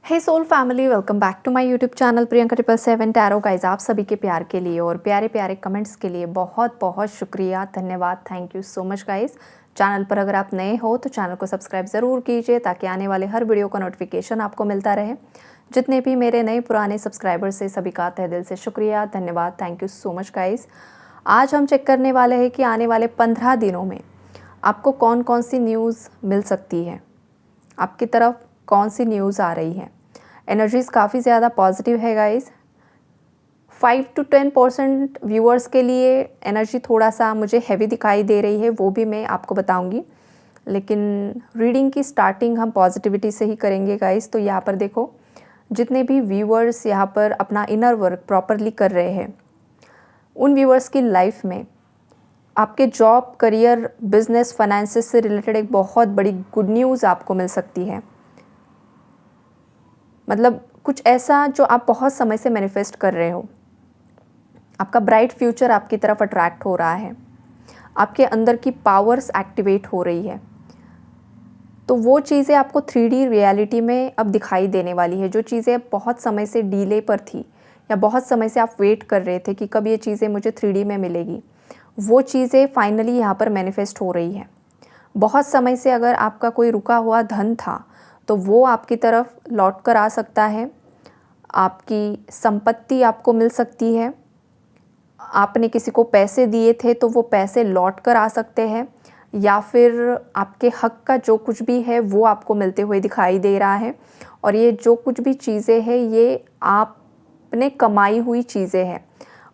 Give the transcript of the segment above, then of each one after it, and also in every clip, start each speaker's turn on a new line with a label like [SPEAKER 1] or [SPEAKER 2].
[SPEAKER 1] Hey soul family, welcome back to my YouTube channel Priyanka 777 tarot guys. आप सभी के प्यार के लिए और प्यारे प्यारे कमेंट्स के लिए बहुत बहुत शुक्रिया, धन्यवाद, thank you so much guys. Channel पर अगर आप नए हो तो चैनल को सब्सक्राइब ज़रूर कीजिए ताकि आने वाले हर वीडियो का नोटिफिकेशन आपको मिलता रहे। जितने भी मेरे नए पुराने सब्सक्राइबर्स से सभी का तहे दिल से शुक्रिया, धन्यवाद, thank you so much guys. आज हम चेक करने वाले हैं कि आने वाले 15 दिनों में आपको कौन कौन सी न्यूज़ मिल सकती है, आपकी तरफ कौन सी न्यूज़ आ रही है। एनर्जीज़ काफ़ी ज़्यादा पॉजिटिव है गाइस। 5 to 10% व्यूअर्स के लिए एनर्जी थोड़ा सा मुझे हैवी दिखाई दे रही है, वो भी मैं आपको बताऊंगी। लेकिन रीडिंग की स्टार्टिंग हम पॉजिटिविटी से ही करेंगे गाइस। तो यहाँ पर देखो, जितने भी व्यूअर्स यहाँ पर अपना इनर वर्क प्रॉपरली कर रहे हैं, उन व्यूअर्स की लाइफ में आपके जॉब, करियर, बिजनेस, फाइनेंसेस से रिलेटेड एक बहुत बड़ी गुड न्यूज़ आपको मिल सकती है। मतलब कुछ ऐसा जो आप बहुत समय से मैनिफेस्ट कर रहे हो। आपका ब्राइट फ्यूचर आपकी तरफ अट्रैक्ट हो रहा है, आपके अंदर की पावर्स एक्टिवेट हो रही है। तो वो चीज़ें आपको 3D रियलिटी में अब दिखाई देने वाली है। जो चीज़ें बहुत समय से डीले पर थी या बहुत समय से आप वेट कर रहे थे कि कब ये चीज़ें मुझे 3D में मिलेगी, वो चीज़ें फाइनली यहाँ पर मैनिफेस्ट हो रही है। बहुत समय से अगर आपका कोई रुका हुआ धन था तो वो आपकी तरफ लौट कर आ सकता है। आपकी संपत्ति आपको मिल सकती है। आपने किसी को पैसे दिए थे तो वो पैसे लौट कर आ सकते हैं, या फिर आपके हक का जो कुछ भी है वो आपको मिलते हुए दिखाई दे रहा है। और ये जो कुछ भी चीज़ें हैं ये आपने कमाई हुई चीज़ें हैं।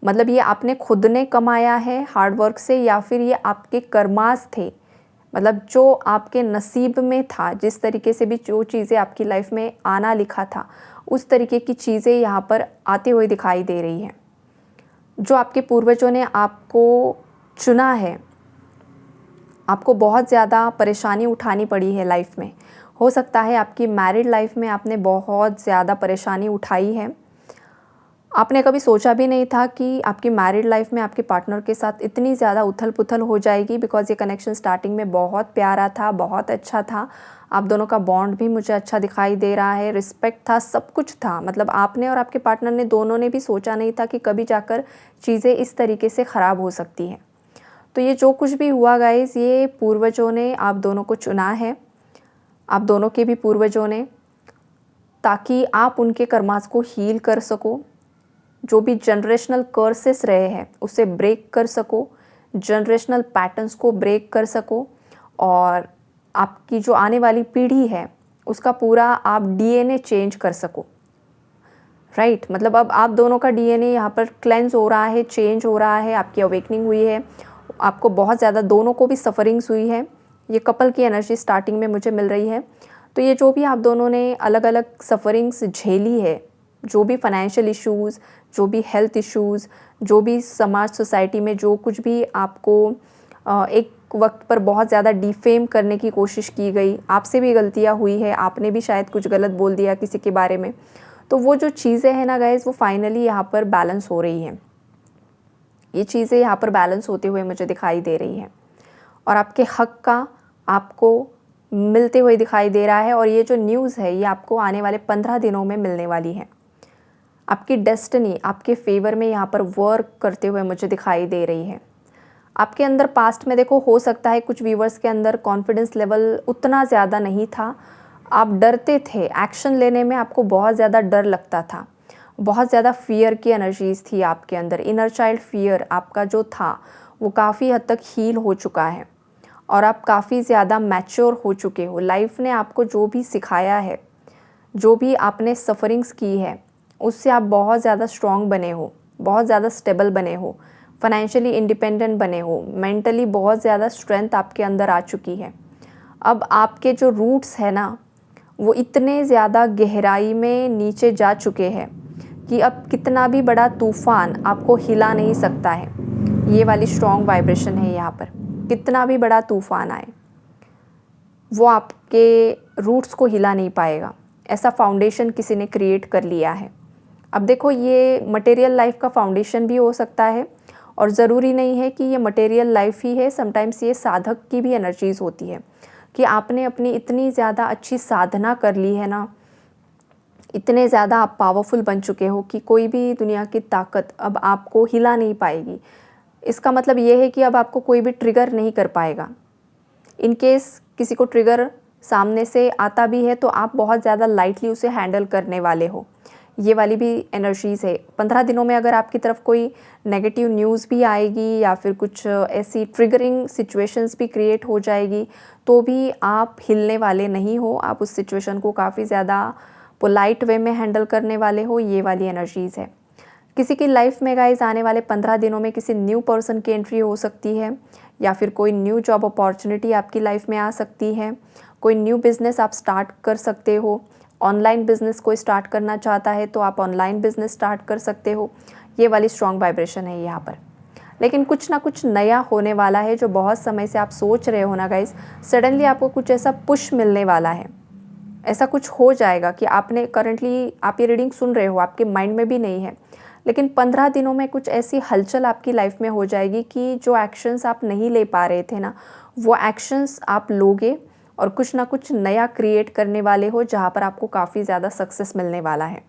[SPEAKER 1] मतलब ये आपने खुद ने कमाया है हार्ड वर्क से, या फिर ये आपके कर्मास थे। मतलब जो आपके नसीब में था, जिस तरीके से भी जो चीज़ें आपकी लाइफ में आना लिखा था, उस तरीके की चीज़ें यहाँ पर आते हुए दिखाई दे रही हैं। जो आपके पूर्वजों ने आपको चुना है, आपको बहुत ज़्यादा परेशानी उठानी पड़ी है लाइफ में। हो सकता है आपकी मैरिड लाइफ में आपने बहुत ज़्यादा परेशानी उठाई है। आपने कभी सोचा भी नहीं था कि आपकी मैरिड लाइफ में आपके पार्टनर के साथ इतनी ज़्यादा उथल पुथल हो जाएगी, बिकॉज़ ये कनेक्शन स्टार्टिंग में बहुत प्यारा था, बहुत अच्छा था। आप दोनों का बॉन्ड भी मुझे अच्छा दिखाई दे रहा है, रिस्पेक्ट था, सब कुछ था। मतलब आपने और आपके पार्टनर ने दोनों ने भी सोचा नहीं था कि कभी जाकर चीज़ें इस तरीके से ख़राब हो सकती हैं। तो ये जो कुछ भी हुआ गाइज़, ये पूर्वजों ने आप दोनों को चुना है, आप दोनों के भी पूर्वजों ने, ताकि आप उनके कर्मास को हील कर सको। जो भी जनरेशनल कर्सेस रहे हैं उसे ब्रेक कर सको, जनरेशनल पैटर्न्स को ब्रेक कर सको, और आपकी जो आने वाली पीढ़ी है उसका पूरा आप डीएनए चेंज कर सको। राइट, मतलब अब आप दोनों का डीएनए यहाँ पर क्लेंस हो रहा है, चेंज हो रहा है, आपकी अवेकनिंग हुई है। आपको बहुत ज़्यादा दोनों को भी सफ़रिंग्स हुई है। ये कपल की एनर्जी स्टार्टिंग में मुझे मिल रही है। तो ये जो भी आप दोनों ने अलग अलग सफ़रिंग्स झेली है, जो भी फाइनेंशियल इश्यूज़, जो भी हेल्थ इश्यूज़, जो भी समाज सोसाइटी में जो कुछ भी आपको एक वक्त पर बहुत ज़्यादा डिफेम करने की कोशिश की गई, आपसे भी गलतियाँ हुई है, आपने भी शायद कुछ गलत बोल दिया किसी के बारे में, तो वो जो चीज़ें हैं ना गाइज़, वो फाइनली यहाँ पर बैलेंस हो रही हैं। ये चीज़ें यहाँ पर बैलेंस होते हुए मुझे दिखाई दे रही हैं, और आपके हक का आपको मिलते हुए दिखाई दे रहा है। और ये जो न्यूज़ है ये आपको आने वाले 15 दिनों में मिलने वाली है। आपकी डेस्टिनी आपके फेवर में यहाँ पर वर्क करते हुए मुझे दिखाई दे रही है। आपके अंदर पास्ट में देखो, हो सकता है कुछ व्यूवर्स के अंदर कॉन्फिडेंस लेवल उतना ज़्यादा नहीं था, आप डरते थे, एक्शन लेने में आपको बहुत ज़्यादा डर लगता था, बहुत ज़्यादा फियर की एनर्जीज़ थी आपके अंदर। इनर चाइल्ड फियर आपका जो था वो काफ़ी हद तक हील हो चुका है, और आप काफ़ी ज़्यादा मैच्योर हो चुके हो। लाइफ ने आपको जो भी सिखाया है, जो भी आपने सफ़रिंग्स की है, उससे आप बहुत ज़्यादा स्ट्रॉन्ग बने हो, बहुत ज़्यादा स्टेबल बने हो, फाइनेंशियली इंडिपेंडेंट बने हो, मेंटली बहुत ज़्यादा स्ट्रेंथ आपके अंदर आ चुकी है। अब आपके जो रूट्स है ना, वो इतने ज़्यादा गहराई में नीचे जा चुके हैं कि अब कितना भी बड़ा तूफ़ान आपको हिला नहीं सकता है। ये वाली स्ट्रॉन्ग वाइब्रेशन है यहाँ पर। कितना भी बड़ा तूफ़ान आए, वो आपके रूट्स को हिला नहीं पाएगा। ऐसा फाउंडेशन किसी ने क्रिएट कर लिया है। अब देखो, ये मटेरियल लाइफ का फाउंडेशन भी हो सकता है, और ज़रूरी नहीं है कि ये मटेरियल लाइफ ही है। समटाइम्स ये साधक की भी एनर्जीज़ होती है कि आपने अपनी इतनी ज़्यादा अच्छी साधना कर ली है ना, इतने ज़्यादा आप पावरफुल बन चुके हो कि कोई भी दुनिया की ताकत अब आपको हिला नहीं पाएगी। इसका मतलब ये है कि अब आपको कोई भी ट्रिगर नहीं कर पाएगा। इन केस किसी को ट्रिगर सामने से आता भी है तो आप बहुत ज़्यादा लाइटली उसे हैंडल करने वाले हो। ये वाली भी एनर्जीज़ है। 15 दिनों में अगर आपकी तरफ कोई नेगेटिव न्यूज़ भी आएगी या फिर कुछ ऐसी ट्रिगरिंग सिचुएशंस भी क्रिएट हो जाएगी तो भी आप हिलने वाले नहीं हो। आप उस सिचुएशन को काफ़ी ज़्यादा पोलाइट वे में हैंडल करने वाले हो। ये वाली एनर्जीज़ है। किसी की लाइफ में गाइस आने वाले 15 दिनों में किसी न्यू पर्सन की एंट्री हो सकती है या फिर कोई न्यू जॉब अपॉर्चुनिटी आपकी लाइफ में आ सकती है। कोई न्यू बिज़नेस आप स्टार्ट कर सकते हो। ऑनलाइन बिज़नेस कोई स्टार्ट करना चाहता है तो आप ऑनलाइन बिज़नेस स्टार्ट कर सकते हो। ये वाली स्ट्रॉन्ग वाइब्रेशन है यहाँ पर। लेकिन कुछ ना कुछ नया होने वाला है जो बहुत समय से आप सोच रहे हो ना गाइस। सडनली आपको कुछ ऐसा पुश मिलने वाला है। ऐसा कुछ हो जाएगा कि आपने करंटली आप ये रीडिंग सुन रहे हो, आपके माइंड में भी नहीं है, लेकिन 15 दिनों में कुछ ऐसी हलचल आपकी लाइफ में हो जाएगी कि जो एक्शंस आप नहीं ले पा रहे थे ना, वो एक्शंस आप लोगे और कुछ ना कुछ नया क्रिएट करने वाले हो जहाँ पर आपको काफ़ी ज़्यादा सक्सेस मिलने वाला है।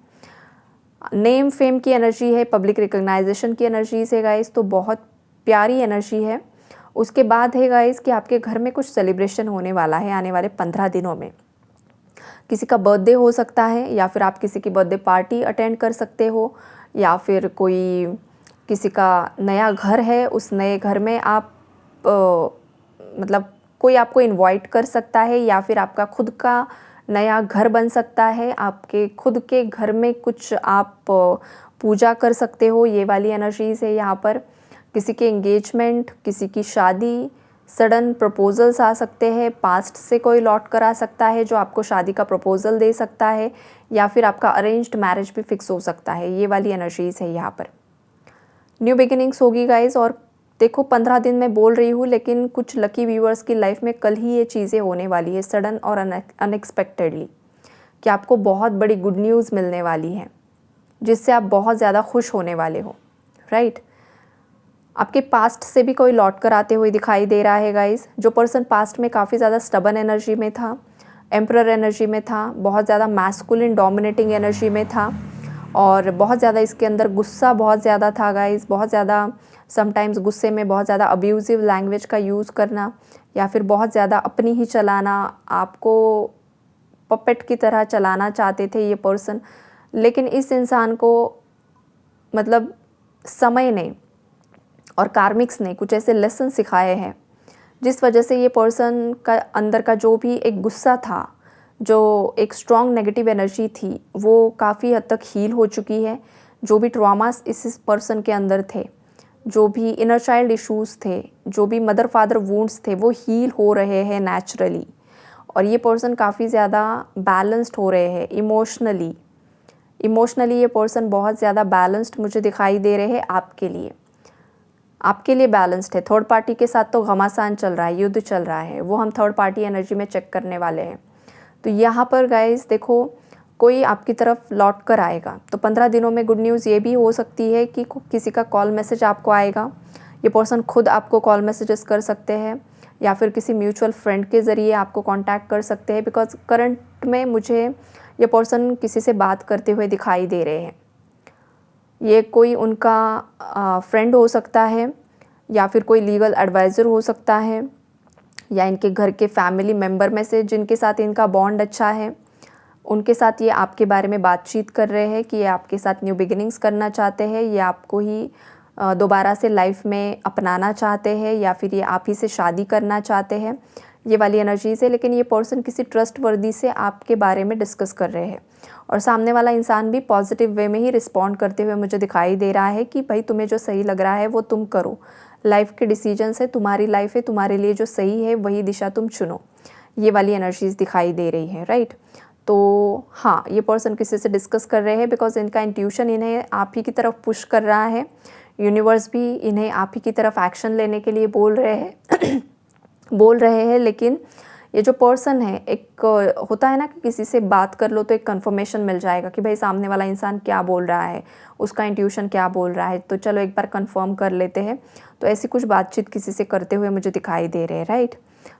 [SPEAKER 1] नेम फेम की एनर्जी है, पब्लिक रिकग्नाइजेशन की एनर्जीज है गाइस, तो बहुत प्यारी एनर्जी है। उसके बाद है गाइस कि आपके घर में कुछ सेलिब्रेशन होने वाला है आने वाले 15 दिनों में। किसी का बर्थडे हो सकता है या फिर आप किसी की बर्थडे पार्टी अटेंड कर सकते हो या फिर कोई किसी का नया घर है, उस नए घर में आप मतलब कोई आपको इनवाइट कर सकता है या फिर आपका खुद का नया घर बन सकता है। आपके खुद के घर में कुछ आप पूजा कर सकते हो। ये वाली एनर्जीज़ है यहाँ पर। किसी के एंगेजमेंट, किसी की शादी, सडन प्रपोजल्स आ सकते हैं। पास्ट से कोई लौट कर आ सकता है जो आपको शादी का प्रपोजल दे सकता है या फिर आपका अरेंज्ड मैरिज भी फिक्स हो सकता है। ये वाली एनर्जीज़ है यहाँ पर। न्यू बिगिनिंग्स होगी गाइज। और देखो 15 दिन मैं बोल रही हूँ लेकिन कुछ लकी व्यूअर्स की लाइफ में कल ही ये चीज़ें होने वाली है सडन और अनएक्सपेक्टेडली, कि आपको बहुत बड़ी गुड न्यूज़ मिलने वाली है जिससे आप बहुत ज़्यादा खुश होने वाले हो। राइट। आपके पास्ट से भी कोई लौट कर आते हुए दिखाई दे रहा है गाइस। जो पर्सन पास्ट में काफ़ी ज़्यादा स्टबन एनर्जी में था, एम्परर एनर्जी में था, बहुत ज़्यादा मैस्कुलिन डोमिनेटिंग एनर्जी में था और बहुत ज़्यादा इसके अंदर गुस्सा बहुत ज़्यादा था गाइस। बहुत ज़्यादा समटाइम्स गुस्से में बहुत ज़्यादा अब्यूज़िव लैंग्वेज का यूज़ करना या फिर बहुत ज़्यादा अपनी ही चलाना, आपको पपेट की तरह चलाना चाहते थे ये पर्सन। लेकिन इस इंसान को मतलब समय ने और कार्मिक्स ने कुछ ऐसे लेसन सिखाए हैं जिस वजह से ये पर्सन का अंदर का जो भी एक गुस्सा था, जो एक स्ट्रॉन्ग नेगेटिव एनर्जी थी, वो काफ़ी हद तक हील हो चुकी है। जो भी ट्रॉमास इस पर्सन के अंदर थे, जो भी इनर चाइल्ड इश्यूज़ थे, जो भी मदर फादर वुंड्स थे, वो हील हो रहे हैं नेचुरली। और ये पर्सन काफ़ी ज़्यादा बैलेंस्ड हो रहे हैं इमोशनली ये पर्सन बहुत ज़्यादा बैलेंस्ड मुझे दिखाई दे रहे हैं आपके लिए बैलेंस्ड है। थर्ड पार्टी के साथ तो घमासान चल रहा है, युद्ध चल रहा है, वो हम थर्ड पार्टी एनर्जी में चेक करने वाले हैं। तो यहाँ पर गाइस देखो, कोई आपकी तरफ लौट कर आएगा। तो 15 दिनों में गुड न्यूज़ ये भी हो सकती है कि किसी का कॉल मैसेज आपको आएगा। ये पर्सन खुद आपको कॉल मैसेजेस कर सकते हैं या फिर किसी म्यूचुअल फ्रेंड के ज़रिए आपको कांटेक्ट कर सकते हैं। बिकॉज करंट में मुझे ये पर्सन किसी से बात करते हुए दिखाई दे रहे हैं। ये कोई उनका फ्रेंड हो सकता है या फिर कोई लीगल एडवाइज़र हो सकता है या इनके घर के फैमिली मेम्बर में से जिनके साथ इनका बॉन्ड अच्छा है, उनके साथ ये आपके बारे में बातचीत कर रहे हैं कि ये आपके साथ न्यू बिगिनिंग्स करना चाहते हैं, ये आपको ही दोबारा से लाइफ में अपनाना चाहते हैं या फिर ये आप ही से शादी करना चाहते हैं। ये वाली एनर्जीज़ है। लेकिन ये पर्सन किसी ट्रस्टवर्दी से आपके बारे में डिस्कस कर रहे हैं और सामने वाला इंसान भी पॉजिटिव वे में ही रिस्पॉन्ड करते हुए मुझे दिखाई दे रहा है कि भाई तुम्हें जो सही लग रहा है वो तुम करो। लाइफ के डिसीजंस है, तुम्हारी लाइफ है, तुम्हारे लिए जो सही है वही दिशा तुम चुनो। ये वाली एनर्जीज़ दिखाई दे रही है। राइट। तो हाँ, ये पर्सन किसी से डिस्कस कर रहे हैं बिकॉज इनका इंट्यूशन इन्हें आप ही की तरफ पुश कर रहा है। यूनिवर्स भी इन्हें आप ही की तरफ एक्शन लेने के लिए बोल रहे हैं। लेकिन ये जो पर्सन है, एक होता है ना कि किसी से बात कर लो तो एक कंफर्मेशन मिल जाएगा कि भाई सामने वाला इंसान क्या बोल रहा है, उसका इंट्यूशन क्या बोल रहा है, तो चलो एक बार कंफर्म कर लेते हैं। तो ऐसी कुछ बातचीत किसी से करते हुए मुझे दिखाई दे रहे हैं। राइट।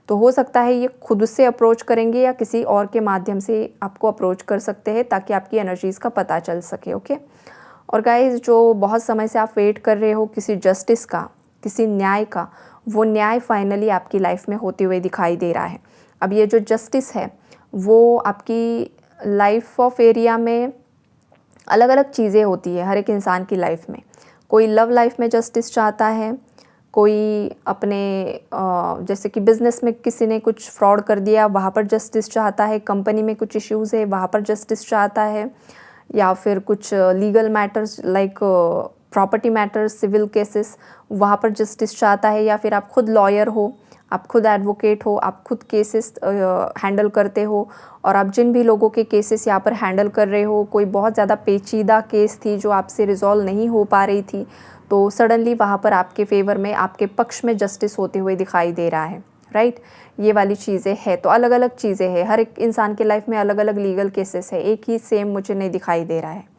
[SPEAKER 1] तो हो सकता है ये खुद से अप्रोच करेंगे या किसी और के माध्यम से आपको अप्रोच कर सकते हैं, ताकि आपकी एनर्जीज़ का पता चल सके। ओके। और गाइस, जो बहुत समय से आप वेट कर रहे हो किसी जस्टिस का, किसी न्याय का, वो न्याय फाइनली आपकी लाइफ में होते हुए दिखाई दे रहा है। अब ये जो जस्टिस है वो आपकी लाइफ ऑफ एरिया में अलग अलग चीज़ें होती है हर एक इंसान की लाइफ में। कोई लव लाइफ में जस्टिस चाहता है, कोई अपने जैसे कि बिज़नेस में किसी ने कुछ फ्रॉड कर दिया वहाँ पर जस्टिस चाहता है, कंपनी में कुछ इश्यूज़ है वहाँ पर जस्टिस चाहता है, या फिर कुछ legal matters like property matters, civil cases, वहाँ पर जस्टिस चाहता है, या फिर आप खुद लॉयर हो, आप खुद एडवोकेट हो, आप खुद केसेस हैंडल करते हो, और आप जिन भी लोगों के केसेस यहाँ पर हैंडल कर रहे हो, कोई बहुत ज़्यादा पेचीदा केस थी जो आपसे रिजॉल्व नहीं हो पा रही थी, तो सडनली वहाँ पर आपके फेवर में, आपके पक्ष में जस्टिस होते हुए दिखाई दे रहा है, राइट। ये वाली चीज़ें हैं। तो अलग अलग चीज़ें हैं, हर एक इंसान के लाइफ में अलग अलग लीगल केसेस है, एक ही सेम मुझे नहीं दिखाई दे रहा है।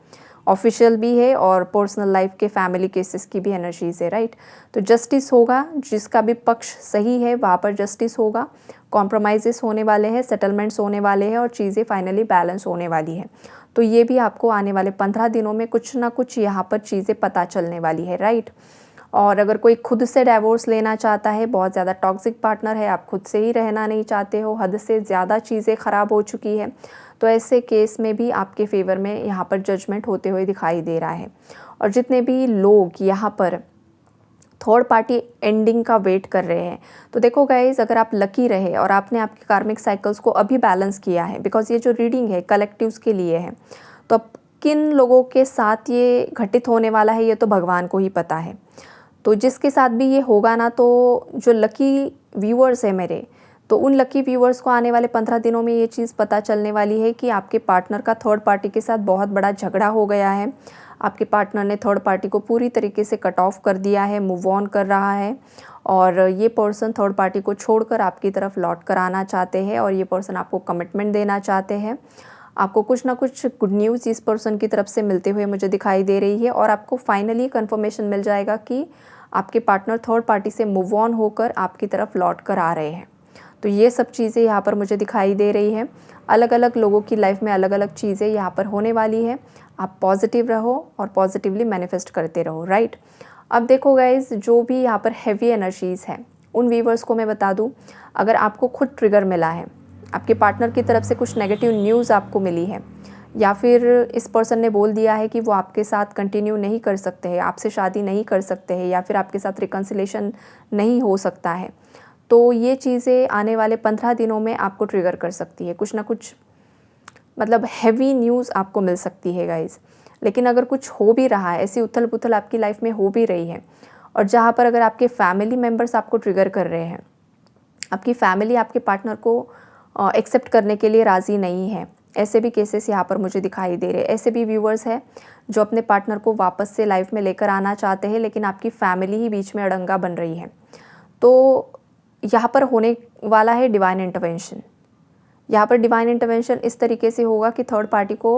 [SPEAKER 1] ऑफिशियल भी है और पर्सनल लाइफ के फैमिली केसेस की भी एनर्जीज है, राइट। तो जस्टिस होगा, जिसका भी पक्ष सही है वहाँ पर जस्टिस होगा, कॉम्प्रोमाइज़ेस होने वाले हैं, सेटलमेंट्स होने वाले हैं, और चीज़ें फाइनली बैलेंस होने वाली है। तो ये भी आपको आने वाले 15 दिनों में कुछ ना कुछ यहाँ पर चीज़ें पता चलने वाली है, राइट। और अगर कोई खुद से डाइवोर्स लेना चाहता है, बहुत ज़्यादा टॉक्सिक पार्टनर है, आप खुद से ही रहना नहीं चाहते हो, हद से ज़्यादा चीज़ें ख़राब हो चुकी है, तो ऐसे केस में भी आपके फेवर में यहाँ पर जजमेंट होते हुए दिखाई दे रहा है। और जितने भी लोग यहाँ पर थर्ड पार्टी एंडिंग का वेट कर रहे हैं, तो देखो गाइज, अगर आप लकी रहे और आपने आपके कार्मिक साइकिल्स को अभी बैलेंस किया है, बिकॉज ये जो रीडिंग है कलेक्टिव्स के लिए है, तो अब किन लोगों के साथ ये घटित होने वाला है ये तो भगवान को ही पता है। तो जिसके साथ भी ये होगा ना, तो जो लकी व्यूअर्स है मेरे, तो उन लकी व्यूअर्स को आने वाले 15 दिनों में ये चीज़ पता चलने वाली है कि आपके पार्टनर का थर्ड पार्टी के साथ बहुत बड़ा झगड़ा हो गया है। आपके पार्टनर ने थर्ड पार्टी को पूरी तरीके से कट ऑफ कर दिया है, मूव ऑन कर रहा है, और ये पर्सन थर्ड पार्टी को छोड़कर आपकी तरफ लौट कर आना चाहते हैं, और ये पर्सन आपको कमिटमेंट देना चाहते हैं। आपको कुछ ना कुछ गुड न्यूज़ इस पर्सन की तरफ से मिलते हुए मुझे दिखाई दे रही है, और आपको फाइनली कन्फर्मेशन मिल जाएगा कि आपके पार्टनर थर्ड पार्टी से मूव ऑन होकर आपकी तरफ लौट कर आ रहे हैं। तो ये सब चीज़ें यहाँ पर मुझे दिखाई दे रही हैं। अलग अलग लोगों की लाइफ में अलग अलग चीज़ें यहाँ पर होने वाली है। आप पॉजिटिव रहो और पॉजिटिवली मैनिफेस्ट करते रहो, राइट। अब देखो गाइज, जो भी यहाँ पर हैवी एनर्जीज़ हैं, उन व्यूवर्स को मैं बता दूँ, अगर आपको खुद ट्रिगर मिला है, आपके पार्टनर की तरफ से कुछ नेगेटिव न्यूज़ आपको मिली है, या फिर इस पर्सन ने बोल दिया है कि वो आपके साथ कंटिन्यू नहीं कर सकते हैं, आपसे शादी नहीं कर सकते हैं, या फिर आपके साथ रिकन्सिलेशन नहीं हो सकता है, तो ये चीज़ें आने वाले 15 दिनों में आपको ट्रिगर कर सकती है। कुछ ना कुछ मतलब हैवी न्यूज़ आपको मिल सकती है गाइज़। लेकिन अगर कुछ हो भी रहा है, ऐसी उथल पुथल आपकी लाइफ में हो भी रही है, और जहाँ पर अगर आपके फैमिली मेम्बर्स आपको ट्रिगर कर रहे हैं, आपकी फैमिली आपके पार्टनर को एक्सेप्ट करने के लिए राज़ी नहीं है, ऐसे भी केसेस यहाँ पर मुझे दिखाई दे रहे हैं। ऐसे भी व्यूअर्स हैं जो अपने पार्टनर को वापस से लाइफ में लेकर आना चाहते हैं, लेकिन आपकी फैमिली ही बीच में अड़ंगा बन रही है। तो यहाँ पर होने वाला है डिवाइन इंटरवेंशन। यहाँ पर डिवाइन इंटरवेंशन इस तरीके से होगा कि थर्ड पार्टी को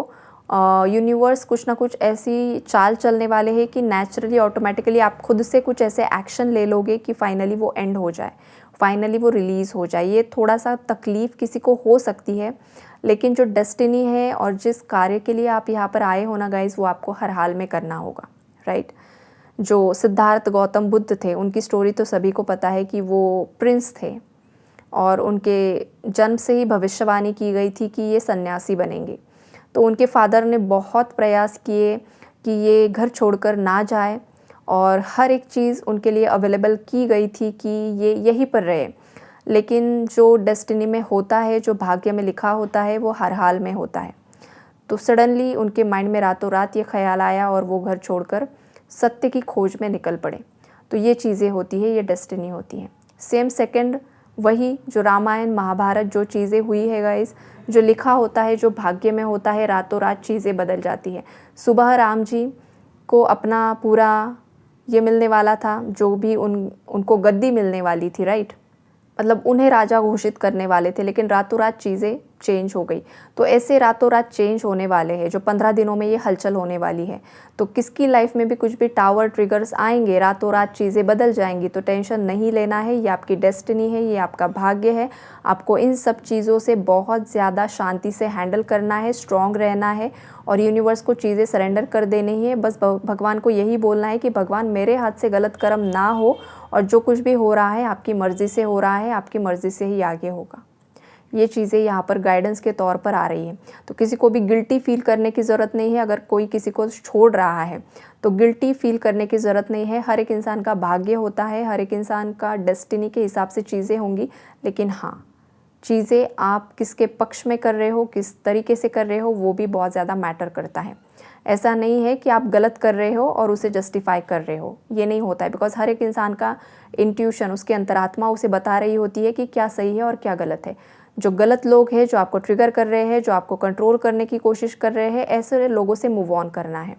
[SPEAKER 1] यूनिवर्स कुछ ना कुछ ऐसी चाल चलने वाले हैं कि नेचुरली ऑटोमेटिकली आप खुद से कुछ ऐसे एक्शन ले लोगे कि फाइनली वो एंड हो जाए, फाइनली वो रिलीज़ हो जाए। ये थोड़ा सा तकलीफ़ किसी को हो सकती है, लेकिन जो डेस्टिनी है और जिस कार्य के लिए आप यहाँ पर आए हो ना गाइज़, वो आपको हर हाल में करना होगा, राइट। जो सिद्धार्थ गौतम बुद्ध थे, उनकी स्टोरी तो सभी को पता है कि वो प्रिंस थे, और उनके जन्म से ही भविष्यवाणी की गई थी कि ये सन्यासी बनेंगे। तो उनके फादर ने बहुत प्रयास किए कि ये घर छोड़कर ना जाए, और हर एक चीज़ उनके लिए अवेलेबल की गई थी कि ये यहीं पर रहे। लेकिन जो डेस्टिनी में होता है, जो भाग्य में लिखा होता है, वो हर हाल में होता है। तो सडनली उनके माइंड में रातों रात ये ख्याल आया, और वो घर छोड़कर सत्य की खोज में निकल पड़े। तो ये चीज़ें होती है, ये डेस्टिनी होती है। सेम सेकंड वही जो रामायण महाभारत जो चीज़ें हुई है गाइस, जो लिखा होता है, जो भाग्य में होता है, रातों रात चीज़ें बदल जाती है। सुबह राम जी को अपना पूरा ये मिलने वाला था, जो भी उनको गद्दी मिलने वाली थी, राइट, मतलब उन्हें राजा घोषित करने वाले थे, लेकिन रातों रात चीज़ें चेंज हो गई। तो ऐसे रातों रात चेंज होने वाले हैं, जो 15 दिनों में ये हलचल होने वाली है। तो किसकी लाइफ में भी कुछ भी टावर ट्रिगर्स आएंगे, रातों रात चीज़ें बदल जाएंगी, तो टेंशन नहीं लेना है। ये आपकी डेस्टिनी है, ये आपका भाग्य है। आपको इन सब चीज़ों से बहुत ज़्यादा शांति से हैंडल करना है, स्ट्रॉन्ग रहना है और यूनिवर्स को चीज़ें सरेंडर कर देनी है। बस भगवान को यही बोलना है कि भगवान मेरे हाथ से गलत कर्म ना हो और जो कुछ भी हो रहा है आपकी मर्ज़ी से हो रहा है, आपकी मर्ज़ी से ही आगे होगा। ये चीज़ें यहाँ पर गाइडेंस के तौर पर आ रही हैं। तो किसी को भी गिल्टी फील करने की ज़रूरत नहीं है। अगर कोई किसी को छोड़ रहा है तो गिल्टी फील करने की ज़रूरत नहीं है। हर एक इंसान का भाग्य होता है, हर एक इंसान का डेस्टिनी के हिसाब से चीज़ें होंगी। लेकिन हाँ, चीज़ें आप किसके पक्ष में कर रहे हो, किस तरीके से कर रहे हो, वो भी बहुत ज़्यादा मैटर करता है। ऐसा नहीं है कि आप गलत कर रहे हो और उसे जस्टिफाई कर रहे हो, ये नहीं होता है। बिकॉज हर एक इंसान का इंट्यूशन, उसकी अंतरात्मा उसे बता रही होती है कि क्या सही है और क्या गलत है। जो गलत लोग हैं, जो आपको ट्रिगर कर रहे हैं, जो आपको कंट्रोल करने की कोशिश कर रहे हैं, ऐसे लोगों से मूव ऑन करना है।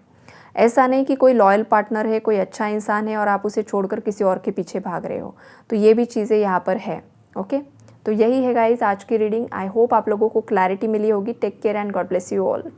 [SPEAKER 1] ऐसा नहीं कि कोई लॉयल पार्टनर है, कोई अच्छा इंसान है और आप उसे छोड़कर किसी और के पीछे भाग रहे हो। तो ये भी चीज़ें यहाँ पर है। ओके, तो यही है गाइज आज की रीडिंग। आई होप आप लोगों को क्लैरिटी मिली होगी। Take care and God bless you all.